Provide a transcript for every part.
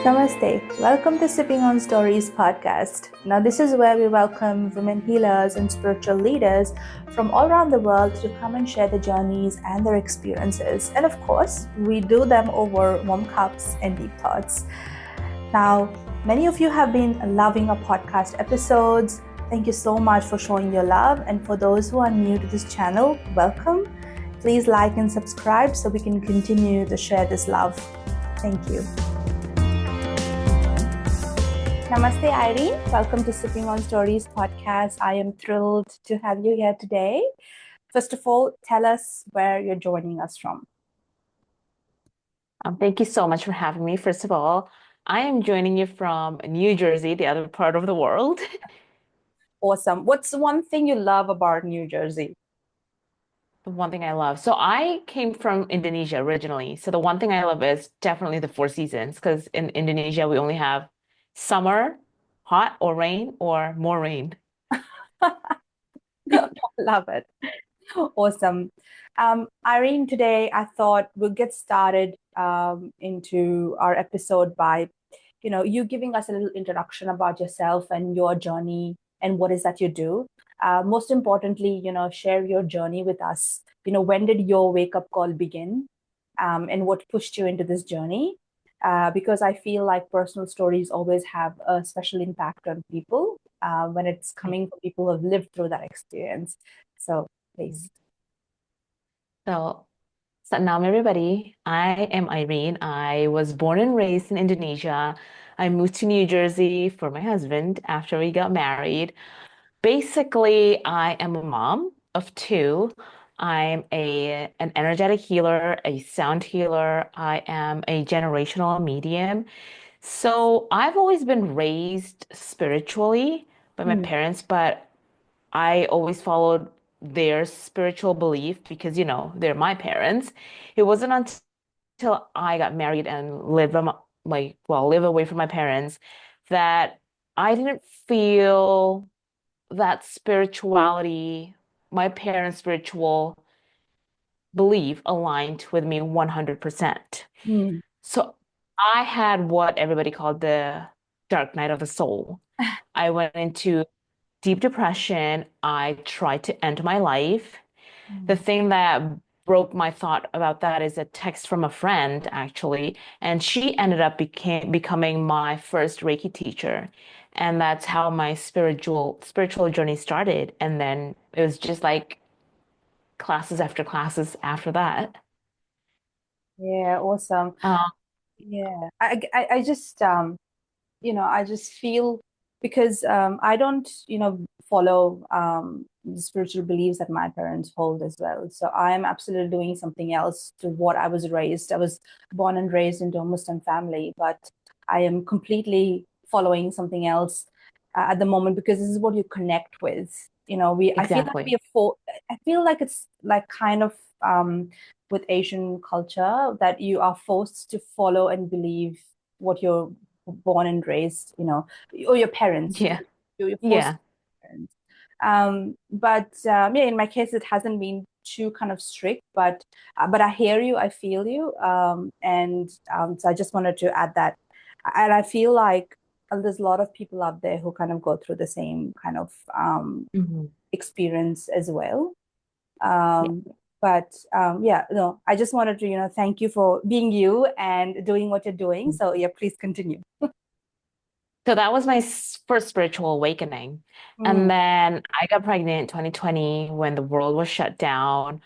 Namaste. Welcome to Sipping on Stories podcast. Now, this is where we welcome women healers and spiritual leaders from all around the world to come and share their journeys and their experiences. And of course, we do them over warm cups and deep thoughts. Now, many of you have been loving our podcast episodes. Thank you so much for showing your love. And for those who are new to this channel, welcome. Please like and subscribe so we can continue to share this love. Thank you. Namaste, Irene. Welcome to Sipping on Stories podcast. I am thrilled to have you here today. First of all, tell us where you're joining us from. Thank you so much for having me. First of all, I am joining you from New Jersey, the other part of the world. Awesome. What's the one thing you love about New Jersey? The one thing I love. So I came from Indonesia originally. So the one thing I love is definitely the four seasons, because in Indonesia, we only have summer, hot or rain, or more rain. Love it. Awesome. Irene, today I thought we'll get started into our episode by, you giving us a little introduction about yourself and your journey and what is that you do. Most importantly, share your journey with us. When did your wake-up call begin, and what pushed you into this journey? Because I feel like personal stories always have a special impact on people when it's coming from people who have lived through that experience. So please. So, Satnam, everybody. I am Irene. I was born and raised in Indonesia. I moved to New Jersey for my husband after we got married. Basically, I am a mom of two. I'm an energetic healer, a sound healer. I am a generational medium. So I've always been raised spiritually by my parents, but I always followed their spiritual belief because, they're my parents. It wasn't until I got married and live away from my parents that I didn't feel that spirituality, my parents' spiritual belief aligned with me 100%. Mm. So I had what everybody called the dark night of the soul. I went into deep depression. I tried to end my life. The thing that broke my thought about that is a text from a friend, actually, and she ended up becoming my first Reiki teacher. And that's how my spiritual journey started. And then it was just like classes after classes after that. Yeah, awesome. Um, Yeah, I just I just feel because I don't follow the spiritual beliefs that my parents hold as well. So I am absolutely doing something else to what I was raised. I was born and raised into a Muslim family, but I am completely following something else at the moment because this is what you connect with. exactly. I feel like it's like kind of with Asian culture that you are forced to follow and believe what you're born and raised, or your parents. Yeah. You're forced Yeah. to parents. But yeah, in my case, it hasn't been too kind of strict, but I hear you, I feel you, and so I just wanted to add that, and I feel like there's a lot of people out there who kind of go through the same kind of Mhm. experience as well. Yeah. But yeah, no, I just wanted to, thank you for being you and doing what you're doing. So yeah, please continue. So that was my first spiritual awakening. Mm. And then I got pregnant in 2020 when the world was shut down.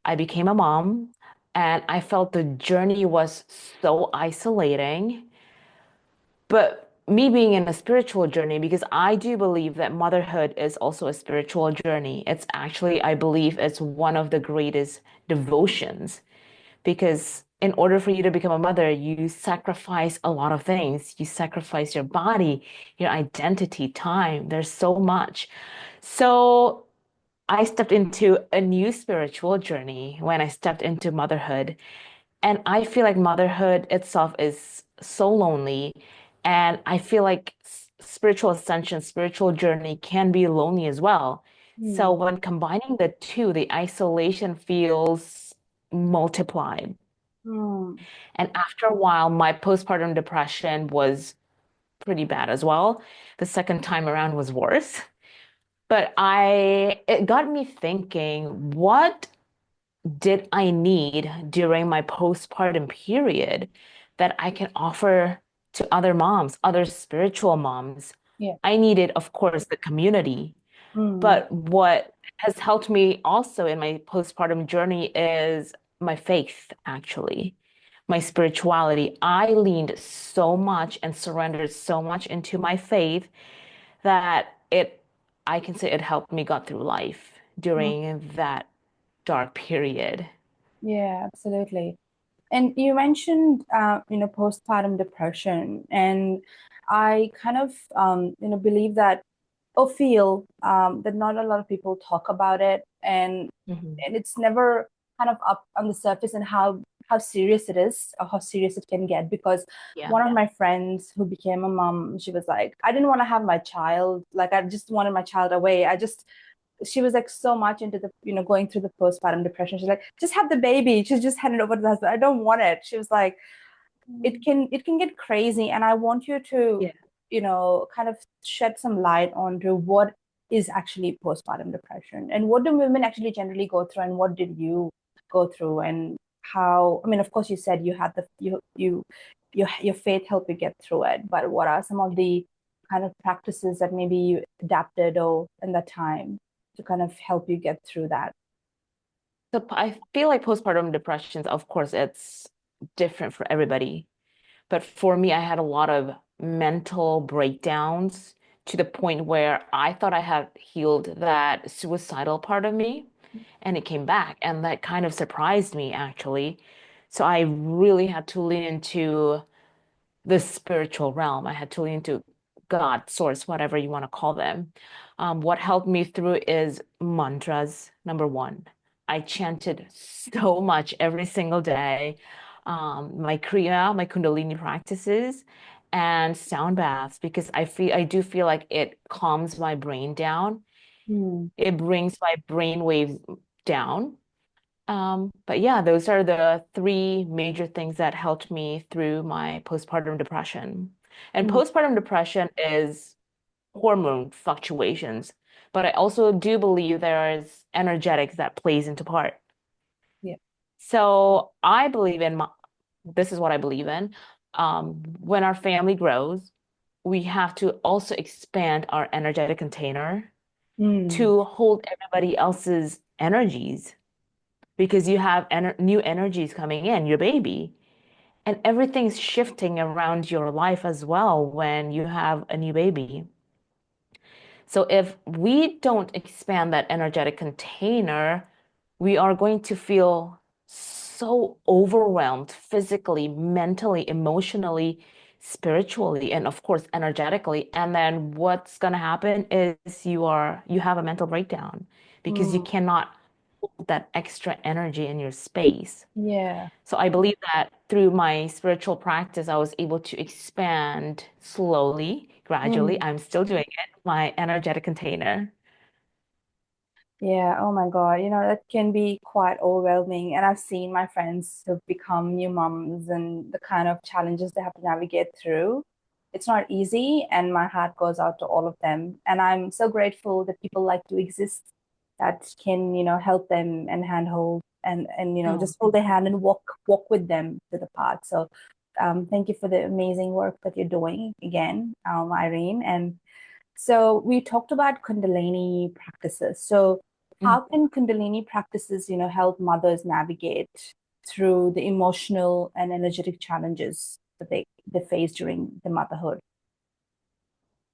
I became a mom and I felt the journey was so isolating. But me being in a spiritual journey, because I do believe that motherhood is also a spiritual journey. It's actually, I believe it's one of the greatest devotions because in order for you to become a mother, you sacrifice a lot of things. You sacrifice your body, your identity, time. There's so much. So I stepped into a new spiritual journey when I stepped into motherhood. And I feel like motherhood itself is so lonely. And I feel like spiritual ascension, spiritual journey can be lonely as well. So Mm. when combining the two, the isolation feels multiplied. Mm. And after a while, my postpartum depression was pretty bad as well. The second time around was worse. But it got me thinking, what did I need during my postpartum period that I can offer to other moms, other spiritual moms? Yeah. I needed, of course, the community. Mm. But what has helped me also in my postpartum journey is my faith, actually, my spirituality. I leaned so much and surrendered so much into my faith that I can say it helped me got through life Mm. during that dark period. Yeah, absolutely. And you mentioned, postpartum depression, and I kind of, believe that or feel that not a lot of people talk about it, Mhm. and it's never kind of up on the surface and how serious it is or how serious it can get. Because Yeah. one of my friends who became a mom, she was like, I didn't want to have my child, like I just wanted my child away. She was like so much into the going through the postpartum depression. She's like, just have the baby. She's just handed over to the husband. I don't want it. She was like, Mm. it can get crazy, and I want you to Yeah. kind of shed some light onto what is actually postpartum depression and what do women actually generally go through, and what did you go through, and how, I mean, of course you said you had the your faith helped you get through it, but what are some of the kind of practices that maybe you adapted or in that time to kind of help you get through that? So I feel like postpartum depressions, of course, it's different for everybody. But for me, I had a lot of mental breakdowns to the point where I thought I had healed that suicidal part of me, and it came back. And that kind of surprised me, actually. So I really had to lean into the spiritual realm. I had to lean into God, source, whatever you want to call them. What helped me through is mantras, number one. I chanted so much every single day. My Kriya, my Kundalini practices, and sound baths because I do feel like it calms my brain down. Hmm. It brings my brain waves down. But yeah, those are the three major things that helped me through my postpartum depression. And Hmm. postpartum depression is hormone fluctuations, but I also do believe there is energetics that plays into part. Yeah. So I believe this is what I believe in. When our family grows, we have to also expand our energetic container Hmm. to hold everybody else's energies because you have new energies coming in, your baby, and everything's shifting around your life as well when you have a new baby. So if we don't expand that energetic container, we are going to feel so overwhelmed physically, mentally, emotionally, spiritually, and of course energetically. And then what's going to happen is you have a mental breakdown because you Hmm. cannot hold that extra energy in your space. Yeah. So I believe that through my spiritual practice, I was able to expand slowly, gradually. Hmm. I'm still doing it, my energetic container. Yeah, oh my God. That can be quite overwhelming. And I've seen my friends who've become new moms and the kind of challenges they have to navigate through. It's not easy, and my heart goes out to all of them. And I'm so grateful that people like to exist that can, help them and handhold and Oh, just hold their hand and walk with them to the path. So thank you for the amazing work that you're doing again, Irene. And so we talked about Kundalini practices. So mm. how can Kundalini practices, help mothers navigate through the emotional and energetic challenges that they face during the motherhood?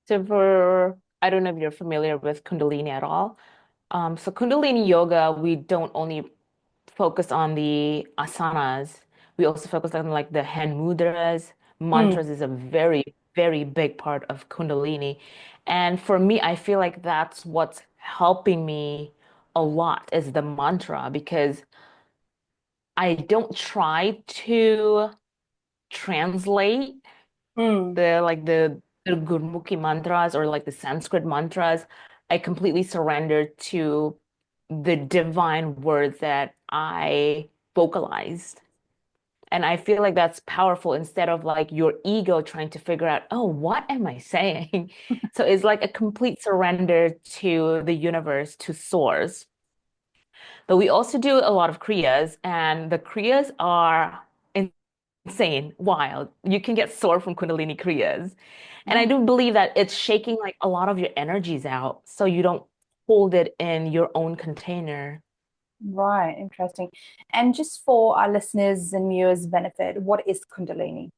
I don't know if you're familiar with Kundalini at all. So Kundalini yoga, we don't only focus on the asanas. We also focus on like the hand mudras. Mm, Mantras is a very, very big part of Kundalini. And for me, I feel like that's what's helping me a lot is the mantra because I don't try to translate mm, the Gurmukhi mantras or like the Sanskrit mantras. I completely surrender to the divine words that I vocalized. And I feel like that's powerful instead of like your ego trying to figure out, oh, what am I saying? So it's like a complete surrender to the universe, to source. But we also do a lot of kriyas, and the kriyas are insane, wild. You can get sore from Kundalini kriyas. And I Oh, do believe that it's shaking like a lot of your energies out so you don't hold it in your own container. right, interesting. And just for our listeners and viewers' benefit, what is Kundalini?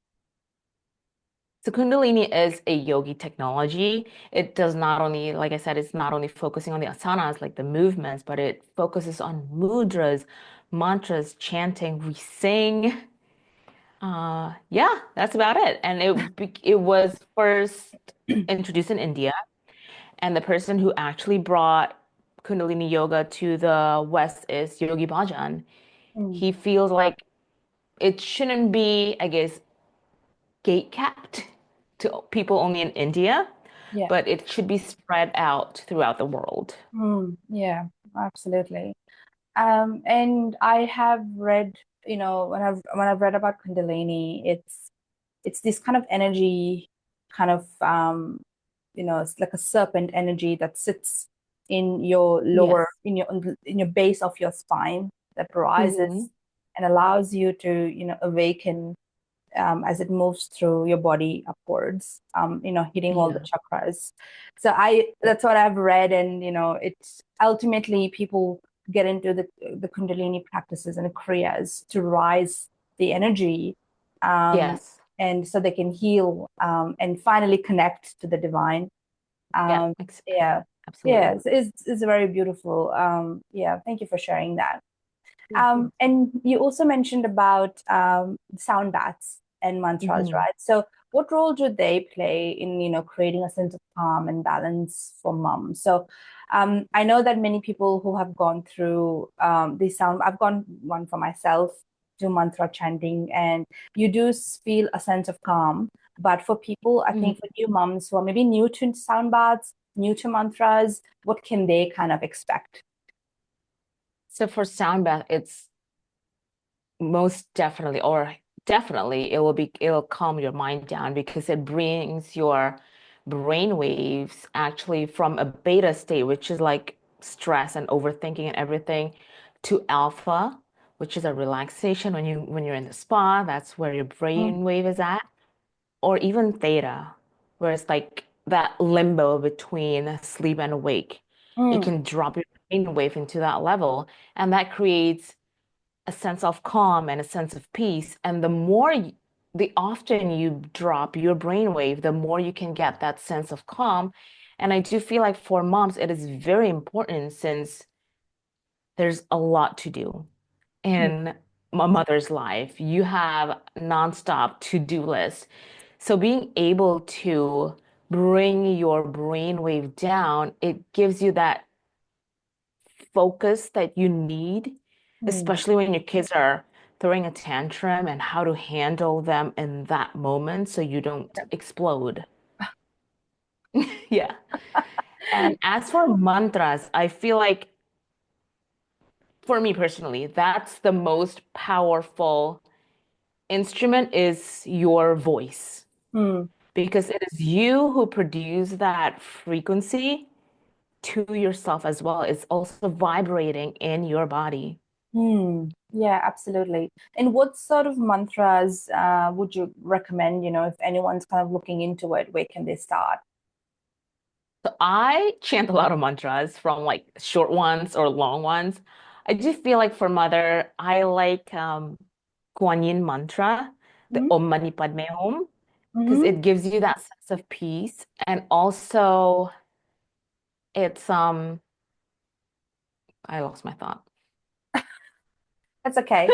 So Kundalini is a yogi technology. It does not only, like I said, it's not only focusing on the asanas, like the movements, but it focuses on mudras, mantras, chanting. We sing. Yeah, that's about it. And it was first introduced in India, and the person who actually brought Kundalini yoga to the West is Yogi Bhajan. Mm, He feels like it shouldn't be, I guess, gate capped to people only in India, yeah. but it should be spread out throughout the world. Yeah, absolutely. And I have read, when I've read about Kundalini, it's this kind of energy, kind of it's like a serpent energy that sits in your lower, Yes. in your base of your spine that Hmm. rises and allows you to, awaken as it moves through your body upwards, hitting all the Yeah. chakras. So that's what I've read, and it's ultimately people get into the Kundalini practices and the kriyas to rise the energy, um, Yes. and so they can heal and finally connect to the divine. Yeah. Um, yeah, yeah, Absolutely. it's very beautiful. Yeah, thank you for sharing that. Mhm. And you also mentioned about sound baths and mantras, Mhm. right? So, what role do they play in, creating a sense of calm and balance for mom? So, I know that many people who have gone through the sound, I've gone one for myself, do mantra chanting, and you do feel a sense of calm. But for people, I think Mhm. for new moms who are maybe new to sound baths, new to mantras, what can they kind of expect? So for sound bath, it's most definitely, or definitely, it'll calm your mind down because it brings your brain waves actually from a beta state, which is like stress and overthinking and everything, to alpha, which is a relaxation when you're in the spa, that's where your Mm, brain wave is at, or even theta, where it's like that limbo between sleep and awake. It mm, can drop your brain wave into that level, and that creates a sense of calm and a sense of peace. And the often you drop your brainwave, the more you can get that sense of calm. And I do feel like for moms, it is very important since there's a lot to do mm, in a mother's life. You have nonstop to-do lists. So being able to bring your brainwave down, it gives you that focus that you need, mm. especially when your kids are throwing a tantrum and how to handle them in that moment so you don't explode. Yeah. And as for mantras, I feel like for me personally, that's the most powerful instrument is your voice Mm, because it is you who produce that frequency to yourself as well. It's also vibrating in your body. yeah, absolutely. And what sort of mantras would you recommend, if anyone's kind of looking into it, where can they start? So I chant a lot of mantras from like short ones or long ones. I do feel like for mother, I like Kuan Yin mantra, the Mm-hmm. Om Mani Padme Hum, because Mm-hmm. it gives you that sense of peace. And also it's I lost my thought. That's okay.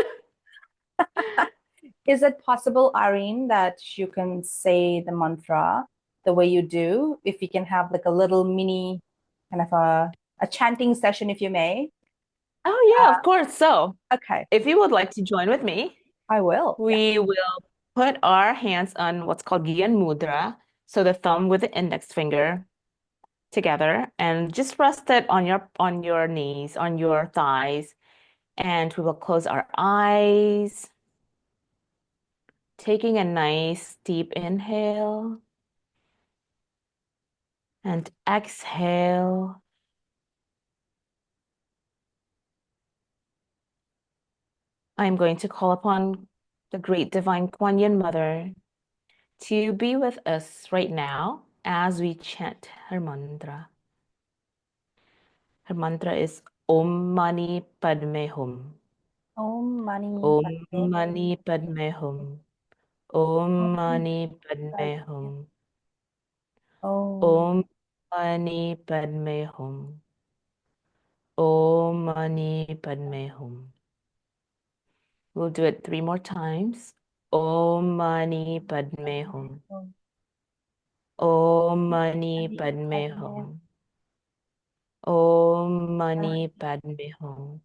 Is it possible, Irene, that you can say the mantra the way you do? If we can have like a little mini kind of a chanting session, if you may. Oh yeah, of course. So Okay, if you would like to join with me, I will. Yeah. we will put our hands on what's called Gyan Mudra. So the thumb with the index finger together and just rest it on your knees, on your thighs, and we will close our eyes Taking a nice deep inhale and exhale. I'm going to call upon the great divine Kuan Yin Mother to be with us right now as we chant her mantra. Her mantra is Om Mani Padme Hum. Om Mani Om Padme Mani Padme Hum. Om Hum. Mani Padme Hum. Om. Om Mani Padme Hum. Om Mani Padme Hum. We'll do it 3 more times. Om Mani Padme Hum. Om Om Mani Mani Padme Padme Hum. Om Hum. Mani Padme Hum.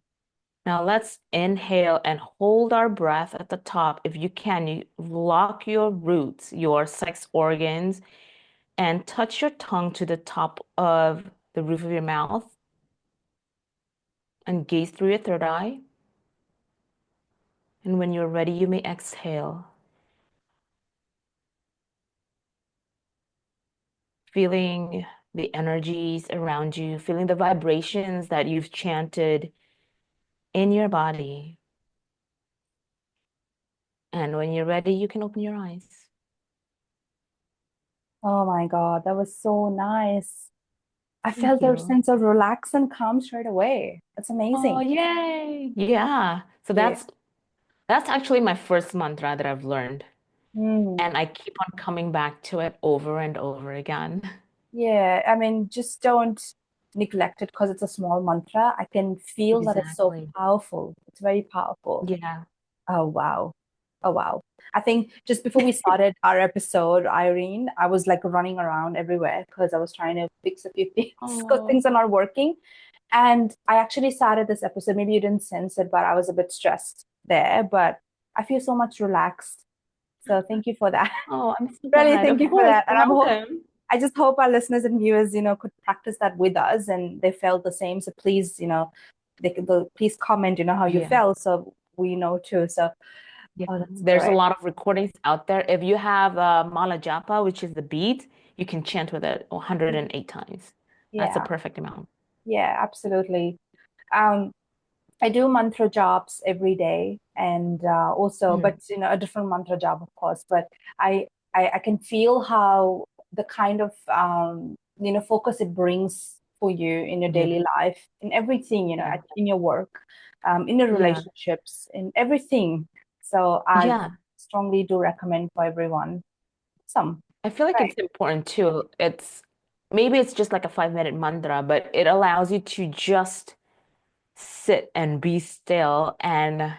Now let's inhale and hold our breath at the top. If you can, you lock your roots, your sex organs, and touch your tongue to the top of the roof of your mouth and gaze through your third eye. And when you're ready, you may exhale, feeling the energies around you, feeling the vibrations that you've chanted in your body. And when you're ready, you can open your eyes. Oh my God, that was so nice. I Thank felt a you. sense of relax and calm straight away. That's Oh, amazing. yay. Yeah. So Yeah. that's actually my first mantra that I've learned. Mm. And I keep on coming back to it over and over again. Yeah. I mean, just don't neglect it because it's a small mantra. I can feel that it's so Exactly. powerful. It's very powerful. Yeah. Oh, wow. Oh, wow. I think just before we started our episode, Irene, I was like running around everywhere because I was trying to fix a few things because Oh, things are not working. And I actually started this episode. Maybe you didn't sense it, but I was a bit stressed there. But I feel so much relaxed. So thank you for that. oh, I'm so Really, glad. thank Of you for course. that. You're welcome. I just hope our listeners and viewers, could practice that with us and they felt the same. So please, please comment, how you Yeah. felt so we know too. So, Yeah. oh, that's There's a great. lot of recordings out there. If you have Mala Japa, which is the beat, you can chant with it 108 times. That's a Yeah, perfect amount. yeah, absolutely. Um, I do mantra jobs every day, and also, but Mm. a different mantra job, of course. But I, I can feel how the kind of focus it brings for you in your daily Yeah. life, in everything, Yeah. in your work, in your Yeah. relationships, in everything. So I Yeah. strongly do recommend for everyone. Some I feel like right, it's important too. Maybe it's just like a 5 minute mantra, but it allows you to just sit and be still and,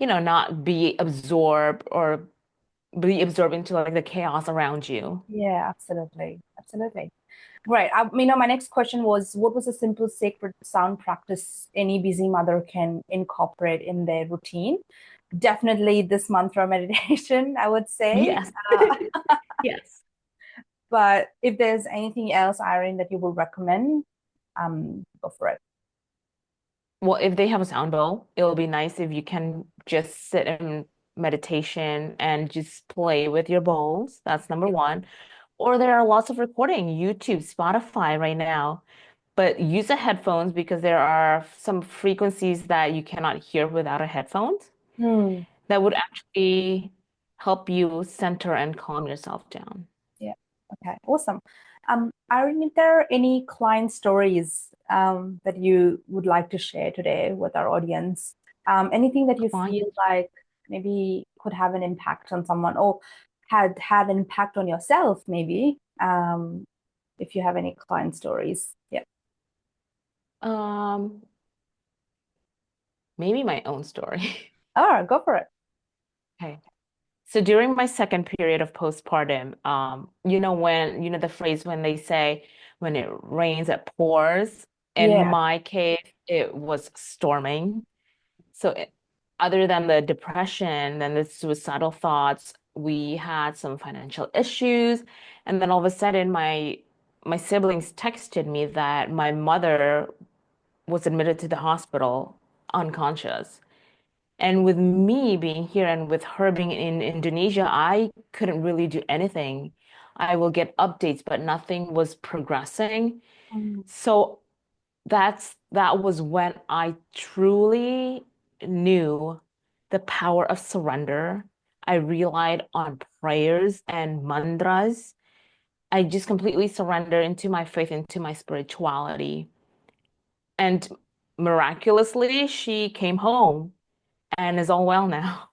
not be absorbed or be absorbed into like the chaos around you. yeah, absolutely, absolutely. Right. My next question was, what was a simple sacred sound practice any busy mother can incorporate in their routine? Definitely this mantra meditation, I would say. Yes. Yes. But if there's anything else, Irene, that you would recommend, go for it. Well, if they have a sound bowl, it'll be nice if you can just sit in meditation and just play with your bowls. That's number Yeah. one. Or there are lots of recording, YouTube, Spotify right now. But use the headphones because there are some frequencies that you cannot hear without a headphones Hmm. that would actually help you center and calm yourself down. Yeah. Okay. Awesome. Irene, if there are any client stories that you would like to share today with our audience, anything that you feel Client. like maybe could have an impact on someone or had an impact on yourself, maybe, if you have any client stories. Yeah. Um, Maybe my own story. Oh, go for it. Okay. So during my second period of postpartum, the phrase when they say when it rains, it pours. In Yeah. my case, it was storming. So other than the depression and the suicidal thoughts, we had some financial issues. And then all of a sudden, my siblings texted me that my mother was admitted to the hospital unconscious. And with me being here and with her being in Indonesia, I couldn't really do anything. I will get updates, but nothing was progressing. Mm. So that was when I truly knew the power of surrender. I relied on prayers and mantras. I just completely surrendered into my faith, into my spirituality. And miraculously, she came home and is all well now.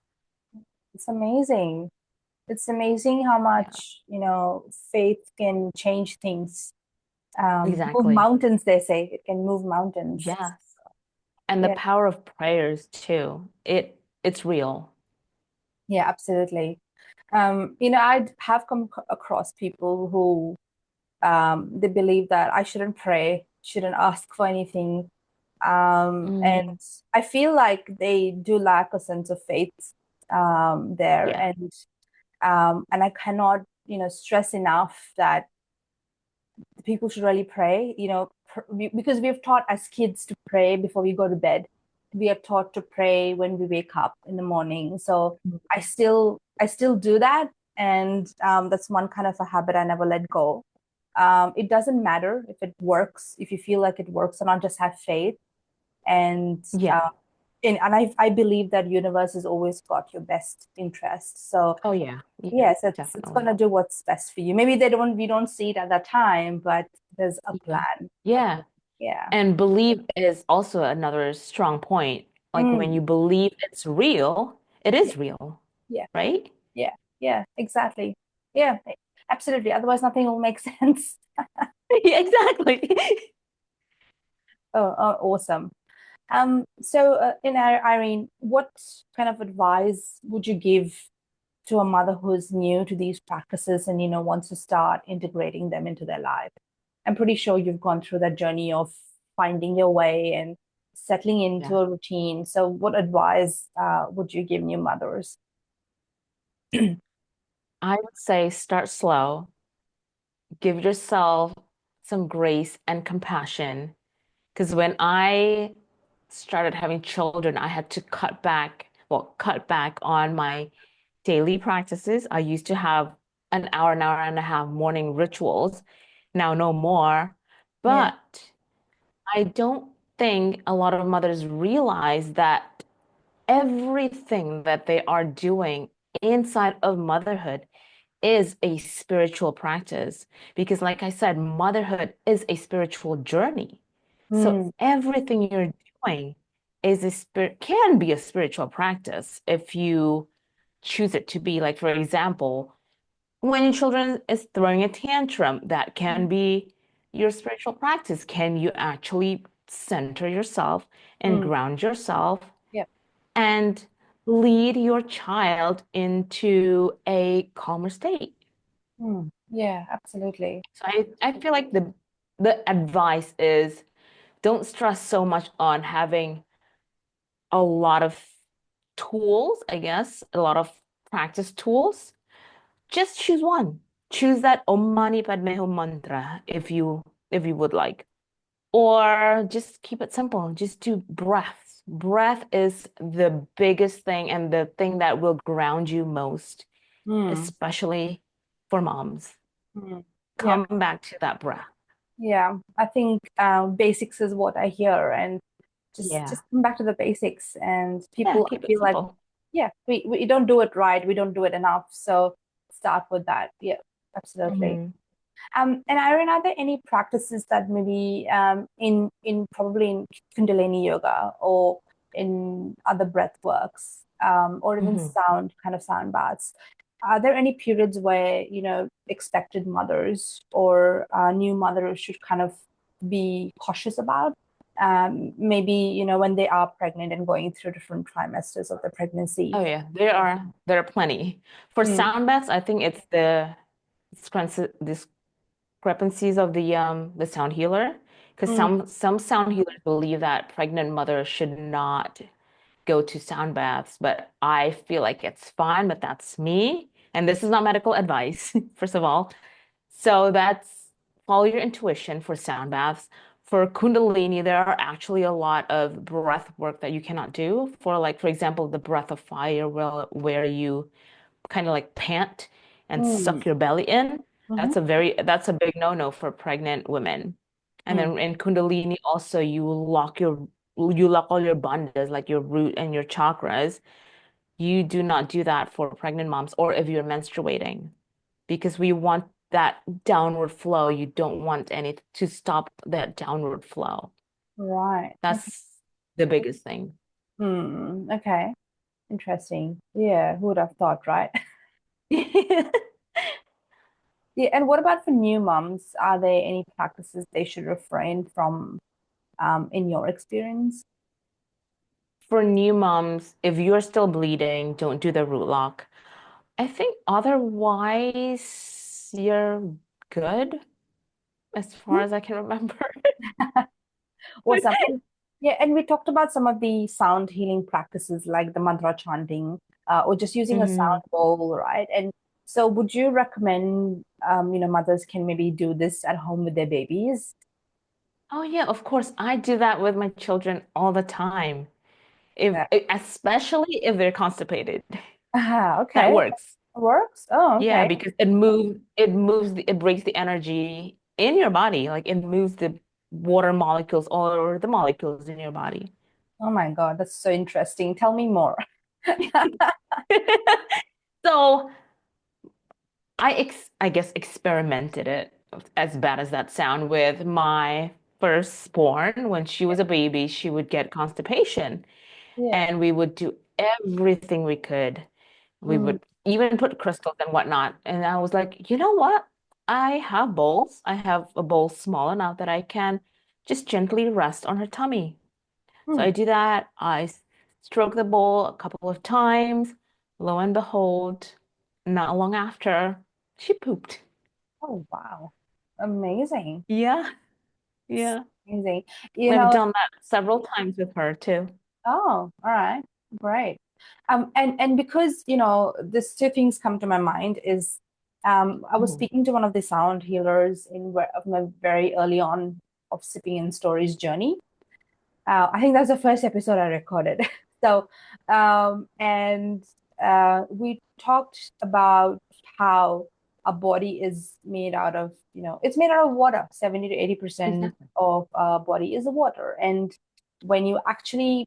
It's amazing. It's amazing how Yeah, much, faith can change things. Move exactly. mountains, they say. It can move mountains. Yes. And the Yeah, power of prayers too. It's real. yeah, absolutely. I have come across people who they believe that I shouldn't pray, shouldn't ask for anything. And Mm, I feel like they do lack a sense of faith there. yeah. And I cannot, stress enough that people should really pray, because we've taught as kids to pray before we go to bed. We are taught to pray when we wake up in the morning. So Mm. I still do that, and that's one kind of a habit I never let go. It doesn't matter if it works, if you feel like it works or not, just have faith. And Yeah. I believe that universe has always got your best interest. So Oh yeah. Yeah, yes, it's definitely. gonna do what's best for you. Maybe we don't see it at that time, but there's a Yeah. plan. Yeah. Yeah. And believe is also another strong point. Like when Mm. you believe it's real, it Yeah, is real, yeah, right? yeah, yeah, exactly. Yeah, absolutely. Otherwise, nothing will make sense. Yeah, exactly. Oh, awesome. Irene, what kind of advice would you give to a mother who's new to these practices and wants to start integrating them into their life? I'm pretty sure you've gone through that journey of finding your way and settling into Yeah. a routine. So, what advice would you give new mothers? I would say start slow. Give yourself some grace and compassion. Because when I started having children, I had to cut back on my daily practices. I used to have an hour and a half morning rituals. Now no more. Yeah. But I don't think a lot of mothers realize that everything that they are doing inside of motherhood is a spiritual practice. Because, like I said, motherhood is a spiritual journey. So Mm, everything you're doing is can be a spiritual practice if you choose it to be. Like, for example, when your children is throwing a tantrum, that can be your spiritual practice. Can you actually center yourself and mm, ground yourself yeah. and lead your child into a calmer state? Yeah, absolutely. So I feel like the advice is don't stress so much on having a lot of tools, I guess, a lot of practice tools. Just choose one. Choose that Om Mani Padme Hum mantra if you would like. Or just keep it simple. Just do breaths. Breath is the biggest thing and the thing that will ground you most, Mm, especially for moms. mm. Yeah, Come back to that breath. yeah. I think basics is what I hear, and just Yeah. come back to the basics. And Yeah, people, I keep it feel like, simple. yeah, we don't do it right. We don't do it enough. So start with that. Yeah, absolutely. Hmm. And Irene, are there any practices that maybe in probably in Kundalini yoga or in other breath works, or even Hmm. sound baths? Are there any periods where, expected mothers or new mothers should kind of be cautious about? Maybe, when they are pregnant and going through different trimesters of the pregnancy. Oh yeah, there are plenty. For Mm, sound baths, I think it's the discrepancies of the sound healer. Because mm, some sound healers believe that pregnant mothers should not go to sound baths, but I feel like it's fine, but that's me. And this is not medical advice, first of all. So that's follow your intuition for sound baths. For Kundalini, there are actually a lot of breath work that you cannot do. For like, for example, the breath of fire, where you kind of like pant and Mm. suck your belly in. Mm-hmm. That's a big no-no for pregnant women. And Mm. then in Kundalini also you lock all your bandhas, like your root and your chakras. You do not do that for pregnant moms or if you're menstruating because we want that downward flow. You don't want any to stop that downward flow. Right. Okay. That's the biggest thing. Okay. Interesting. Yeah, who would have thought, right? Yeah, and what about for new moms? Are there any practices they should refrain from, in your experience? For new moms, if you're still bleeding, don't do the root lock. I think otherwise you're good as far as I can remember. Awesome. And yeah, and we talked about some of the sound healing practices like the mantra chanting, or just using a sound Mhm. bowl, right? And so would you recommend, mothers can maybe do this at home with their babies? Oh yeah, of course. I do that with my children all the time. Yeah. Especially if they're constipated. That Okay. works. Works? Oh, Yeah, okay. because it breaks the energy in your body. Like it moves the water molecules or the molecules in your body. Oh my God, that's so interesting. Tell me more. So I guess experimented it as bad as that sound with my firstborn when she was a baby, she would get constipation Yeah. and we would do everything we could. We Mm. would even put crystals and whatnot. And I was like, you know what? I have bowls. I have a bowl small enough that I can just gently rest on her tummy. So Mm. I do that. Stroke the bowl a couple of times. Lo and behold, not long after, she pooped. Oh, wow. Amazing. Yeah, yeah. Amazing. You I've know, done that several times with her too. oh, all right. Great. And because, these two things come to my mind is I was Mhm. speaking to one of the sound healers of my very early on of sipping and stories journey. I think that's the first episode I recorded. So, and we talked about how a body is made out of, it's made out of water. 70 to 80% Exactly. of our body is water. And when you actually,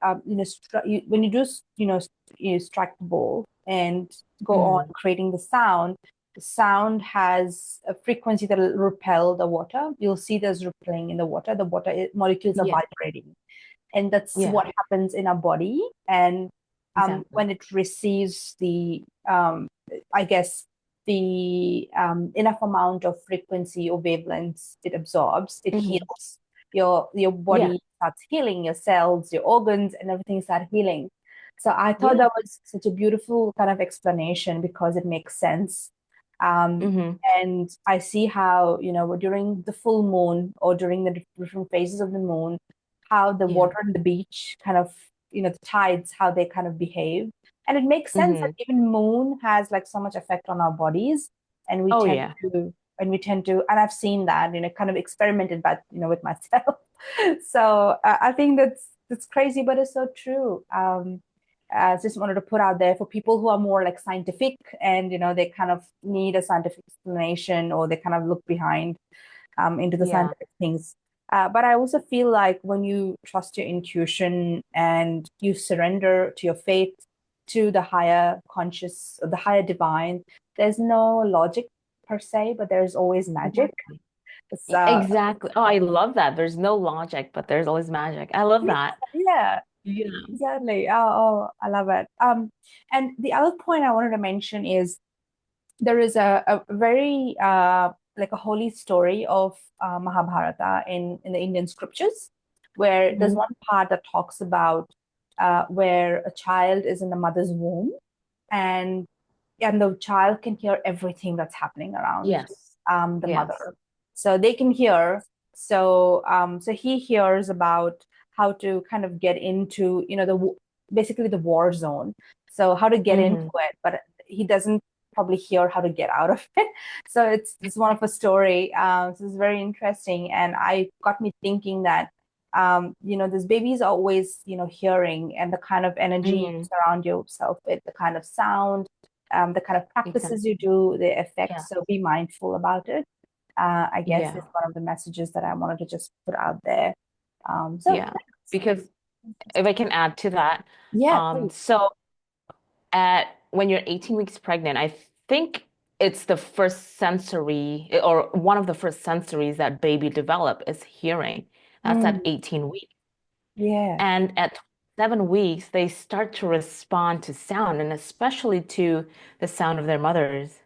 when you do, you strike the ball and go on Mhm. creating the sound has a frequency that will repel the water. You'll see there's rippling in the water. The water molecules are Yeah, vibrating, and that's yeah, what happens in our body. And exactly. when it receives the I guess the enough amount of frequency or wavelengths it absorbs, it Mhm. heals. Your Yeah, body starts healing, your cells, your organs, and everything start healing. So I thought yeah. that was such a beautiful kind of explanation because it makes sense. um, Hmm. and I see how, during the full moon or during the different phases of the moon, how the Yeah. water on the beach kind of, the tides, how they kind of behave. And it makes sense that Hmm. even moon has like so much effect on our bodies. And we Oh tend yeah. and I've seen that, kind of experimented, but, with myself. So I think that's crazy, but it's so true. I just wanted to put out there for people who are more like scientific and, they kind of need a scientific explanation or they kind of look behind into the Yeah. scientific things. But I also feel like when you trust your intuition and you surrender to your faith, to the higher conscious, the higher divine, there's no logic per se, but there's always magic. Exactly. It's Exactly. Oh, I love that. There's no logic, but there's always magic. I love that. yeah, Yeah. exactly. I love it. And the other point I wanted to mention is there is a very like a holy story of Mahabharata in the Indian scriptures, where there's Hmm. one part that talks about where a child is in the mother's womb, and the child can hear everything that's happening around Yes. the Yes. mother. So they can hear. So he hears about how to kind of get into, basically the war zone. So how to get into Hmm. it, but he doesn't probably hear how to get out of it. So it's one of a story. So it's very interesting, and I got me thinking that this baby is always hearing, and the kind of energy you Mm, surround yourself with, the kind of sound, the kind of practices you exactly. do, the effects. So Yes. be mindful about it. I guess is Yeah. one of the messages that I wanted to just put out there. So Yeah. Because if I can add to that, yeah, please. so at when you're 18 weeks pregnant, I think it's the first sensory or one of the first sensories that baby develop is hearing. That's at Mm, 18 weeks. yeah. And at 7 weeks, they start to respond to sound and especially to the sound of their mothers.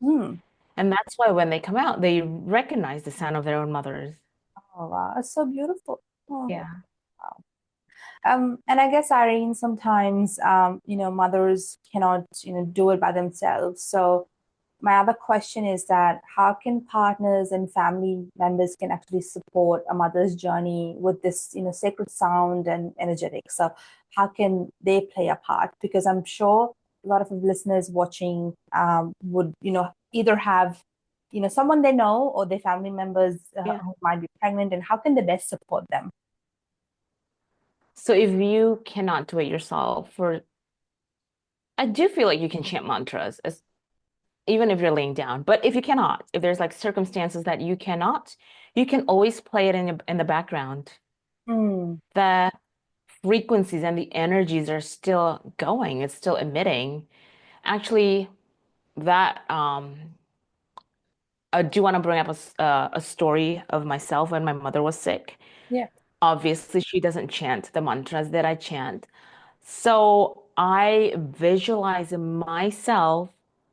Mm. And that's why when they come out, they recognize the sound of their own mothers. Oh, wow. That's so beautiful. Oh, Yeah. wow. And I guess, Irene, sometimes, mothers cannot, do it by themselves. So my other question is that how can partners and family members can actually support a mother's journey with this, sacred sound and energetic? So how can they play a part? Because I'm sure a lot of listeners watching would, either have, someone they know or their family members Yeah. who might be pregnant, and how can they best support them? So if you cannot do it yourself, or I do feel like you can chant mantras even if you're laying down. But if you cannot, if there's like circumstances that you cannot, you can always play it in the background. Mm, The frequencies and the energies are still going, it's still emitting. Actually, that I do want to bring up a story of myself when my mother was sick. yeah. Obviously, she doesn't chant the mantras that I chant. So I visualize myself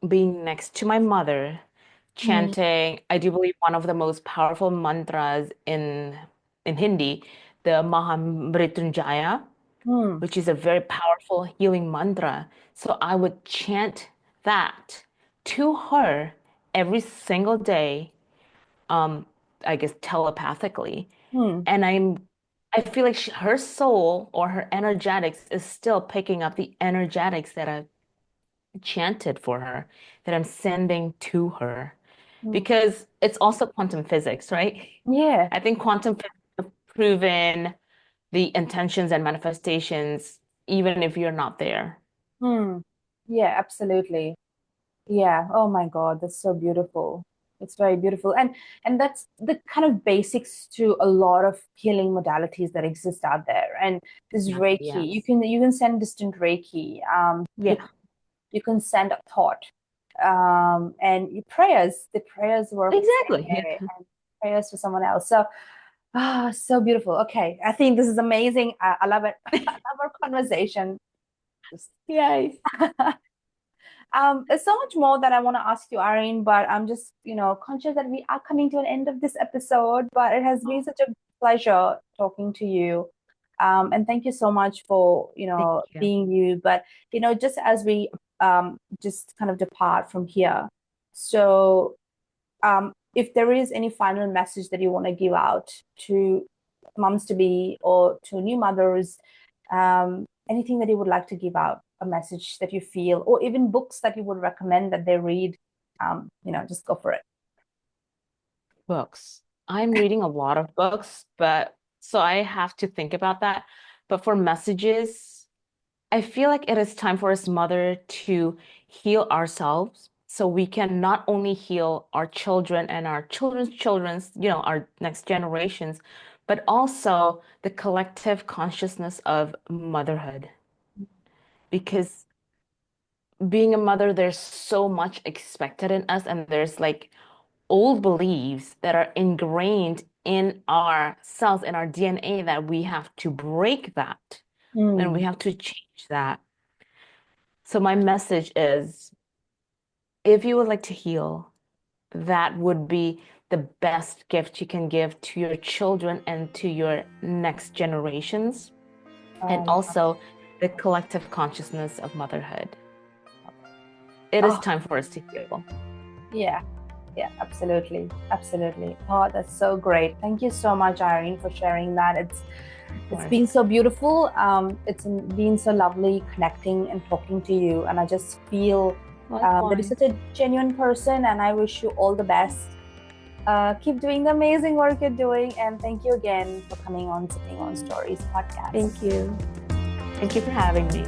being next to my mother, Mm, chanting, I do believe one of the most powerful mantras in Hindi, the Mahamrityunjaya, mm, which is a very powerful healing mantra. So I would chant that to her every single day, um, I guess telepathically. mm, And I feel like her soul or her energetics is still picking up the energetics that I've chanted for her, that I'm sending to her. mm. Because it's also quantum physics, right? Yeah. I think quantum physics have proven the intentions and manifestations, even if you're not there. Mm. Yeah, absolutely. Yeah. Oh my God, that's so beautiful. It's very beautiful. And that's the kind of basics to a lot of healing modalities that exist out there. And this Exactly, Reiki, you yes. can you can send distant Reiki. Yeah, You can send a thought. And your prayers, the prayers work the exactly. same Yeah. way, and prayers for someone else. So so beautiful. Okay. I think this is amazing. I love it. I love our conversation. Just Yay. There's so much more that I want to ask you, Irene, but I'm just, conscious that we are coming to an end of this episode. But it has been Oh, such a pleasure talking to you. And thank you so much for, thank you. being you. But, just as we just kind of depart from here, so if there is any final message that you want to give out to moms to be or to new mothers, anything that you would like to give out, a message that you feel, or even books that you would recommend that they read, just go for it. Books. I'm reading a lot of books, but so I have to think about that. But for messages, I feel like it is time for us mother to heal ourselves so we can not only heal our children and our children's children's, our next generations, but also the collective consciousness of motherhood. Because being a mother, there's so much expected in us, and there's like old beliefs that are ingrained in our cells, in our DNA, that we have to break that and we Mm, have to change that. So my message is, if you would like to heal, that would be the best gift you can give to your children and to your next generations, and um, also the collective consciousness of motherhood. It is oh, time for us to heal. yeah. Yeah, absolutely. Absolutely. Oh, that's so great. Thank you so much, Irene, for sharing that. Of It's course. been so beautiful. It's been so lovely connecting and talking to you. And I just feel That is such a genuine person, and I wish you all the best. Keep doing the amazing work you're doing, and thank you again for coming on Sipping on Stories podcast. Thank you. Thank you for having me.